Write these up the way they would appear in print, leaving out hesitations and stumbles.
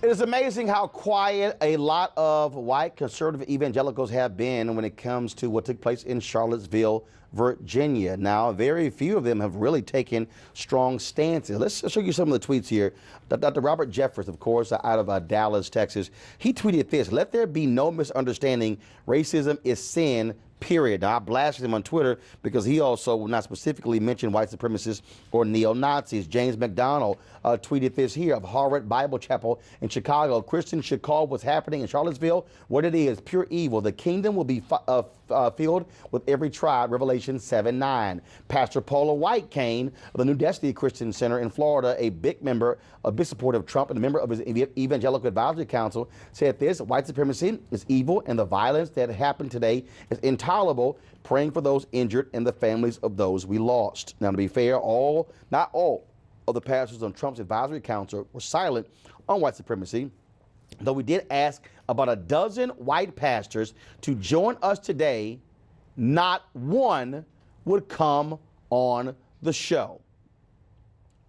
It is amazing how quiet a lot of white conservative evangelicals have been when it comes to what took place in Charlottesville, Virginia. Now, very few of them have really taken strong stances. Let's show you some of the tweets here. Dr. Robert Jeffers, of course, out of Dallas, Texas, he tweeted this: "Let there be no misunderstanding. Racism is sin. Period." Now, I blasted him on Twitter because he also will not specifically mention white supremacists or neo-Nazis. James McDonald tweeted this here of Harvard Bible Chapel in Chicago: "Christians should call what's happening in Charlottesville what it is, pure evil. The kingdom will be filled with every tribe." Revelation 7:9. Pastor Paula White Kane of the New Destiny Christian Center in Florida, a big supporter of Trump and a member of his Evangelical Advisory Council, said this: "White supremacy is evil, and the violence that happened today is intolerable. Praying for those injured and the families of those we lost." Now, to be fair, not all of the pastors on Trump's advisory council were silent on white supremacy, though we did ask about a dozen white pastors to join us today. Not one would come on the show.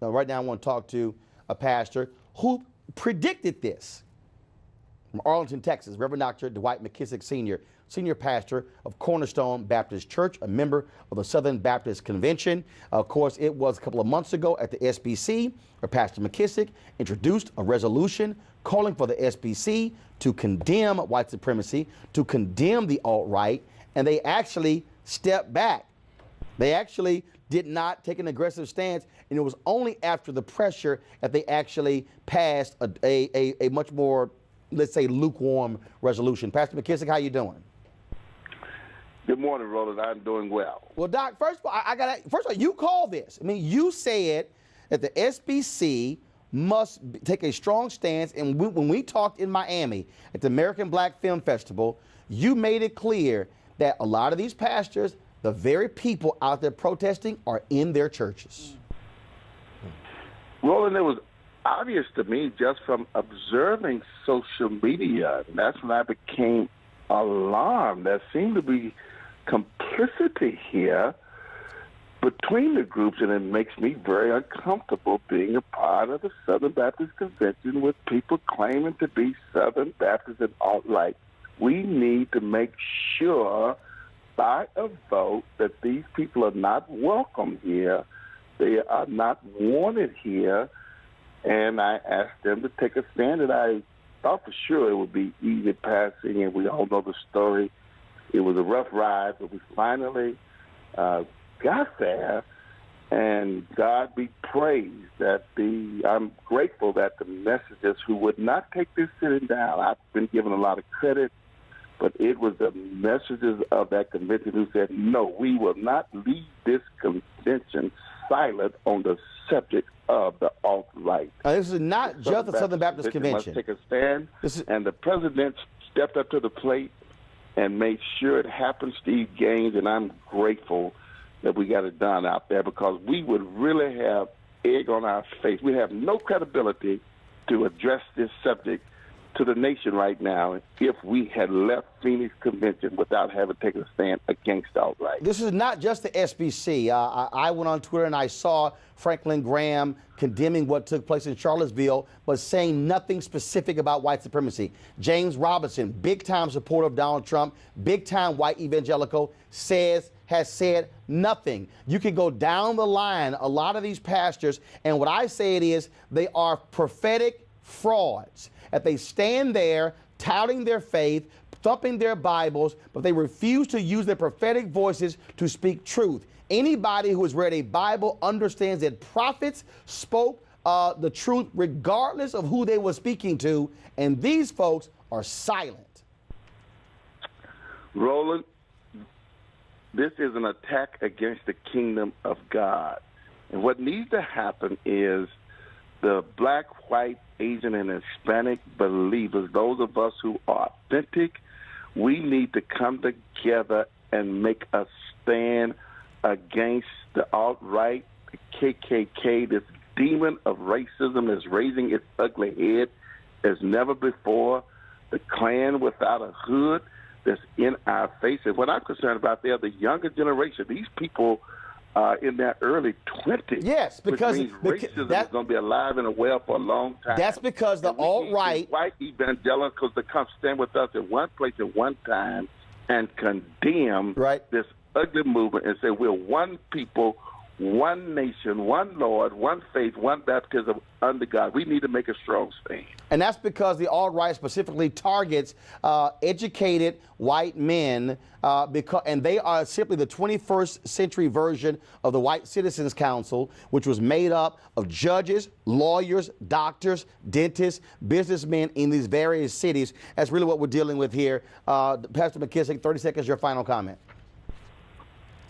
Now, right now, I want to talk to a pastor who predicted this. From Arlington, Texas, Reverend Dr. Dwight McKissic, senior pastor of Cornerstone Baptist Church, a member of the Southern Baptist Convention. Of course, it was a couple of months ago at the SBC where Pastor McKissic introduced a resolution calling for the SBC to condemn white supremacy, to condemn the alt-right, and they actually stepped back. They actually did not take an aggressive stance, and it was only after the pressure that they actually passed a much more, let's say, lukewarm resolution. Pastor McKissic, how you doing? Good morning, Roland. I'm doing well. Well, Doc, first of all, you called this. I mean, you said that the SBC must take a strong stance, and when we talked in Miami at the American Black Film Festival, you made it clear that a lot of these pastors, the very people out there protesting, are in their churches. Roland, it was obvious to me just from observing social media. That's when I became alarmed. There seemed to be complicity here between the groups, and it makes me very uncomfortable being a part of the Southern Baptist Convention with people claiming to be Southern Baptists and alt-right. We need to make sure by a vote that these people are not welcome here. They are not wanted here. And I asked them to take a stand, and I thought for sure it would be easy passing, and we all know the story. It was a rough ride, but we finally got there, and God be praised that I'm grateful that the messages who would not take this sitting down, I've been given a lot of credit, but it was the messages of that convention who said, no, we will not leave this convention silent on the subject of the alt-right. This is not just the Southern Baptist Convention. Must take a stand, and the president stepped up to the plate and made sure it happened, Steve Gaines, and I'm grateful that we got it done out there, because we would really have egg on our face. We have no credibility to address this subject to the nation right now if we had left Phoenix Convention without having taken a stand against alt-right. This is not just the SBC. I went on Twitter and I saw Franklin Graham condemning what took place in Charlottesville, but saying nothing specific about white supremacy. James Robinson, big-time supporter of Donald Trump, big-time white evangelical, has said nothing. You can go down the line, a lot of these pastors, and what I say it is they are prophetic frauds. That they stand there touting their faith, thumping their Bibles, but they refuse to use their prophetic voices to speak truth. Anybody who has read a Bible understands that prophets spoke the truth regardless of who they were speaking to, and these folks are silent. Roland, this is an attack against the kingdom of God. And what needs to happen is the black, white, Asian, and Hispanic believers, those of us who are authentic, we need to come together and make a stand against the alt-right, the KKK. This demon of racism is raising its ugly head as never before. The Klan without a hood that's in our face. And what I'm concerned about, they're the younger generation. These people in their early 20s. Yes, because which means racism is going to be alive and well for a long time. That's because the alt-right, white evangelicals to come stand with us at one place at one time and condemn this ugly movement and say we're one people, one nation, one Lord, one faith, one baptism under God. We need to make a strong stand. And that's because the alt-right specifically targets educated white men, and they are simply the 21st century version of the White Citizens Council, which was made up of judges, lawyers, doctors, dentists, businessmen in these various cities. That's really what we're dealing with here. Pastor McKissic, 30 seconds, your final comment.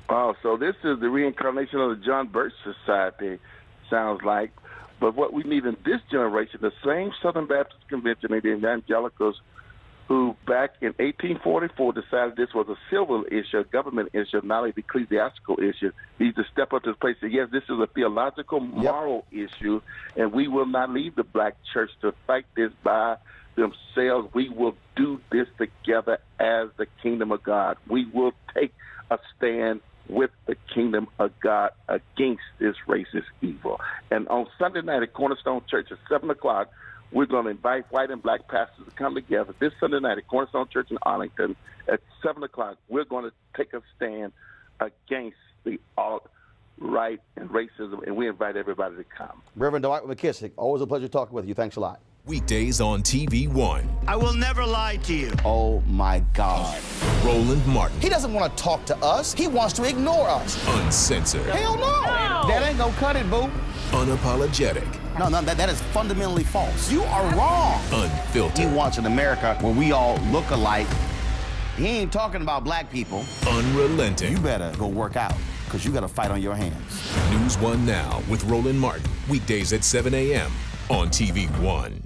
Oh, so this is the reincarnation of the John Birch Society, sounds like. But what we need in this generation, the same Southern Baptist Convention and the Evangelicals who back in 1844 decided this was a civil issue, a government issue, not an ecclesiastical issue, need to step up to the place and say, yes, this is a theological, moral issue, and we will not leave the black church to fight this by themselves. We will do this together as the kingdom of God. We will take a stand with the kingdom of God against this racist evil. And on Sunday night at Cornerstone Church at 7 o'clock, we're going to invite white and black pastors to come together. This Sunday night at Cornerstone Church in Arlington at 7 o'clock, we're going to take a stand against the alt-right and racism, and we invite everybody to come. Reverend Dwight McKissic, always a pleasure talking with you. Thanks a lot. Weekdays on TV One. I will never lie to you. Oh, my God. Roland Martin. He doesn't want to talk to us. He wants to ignore us. Uncensored. Hell no. That ain't gonna cut it, boo. Unapologetic. No, that is fundamentally false. You are wrong. Unfiltered. He wants an America where we all look alike. He ain't talking about black people. Unrelenting. You better go work out, because you got a fight on your hands. NewsOne Now with Roland Martin. Weekdays at 7 a.m. on TV One.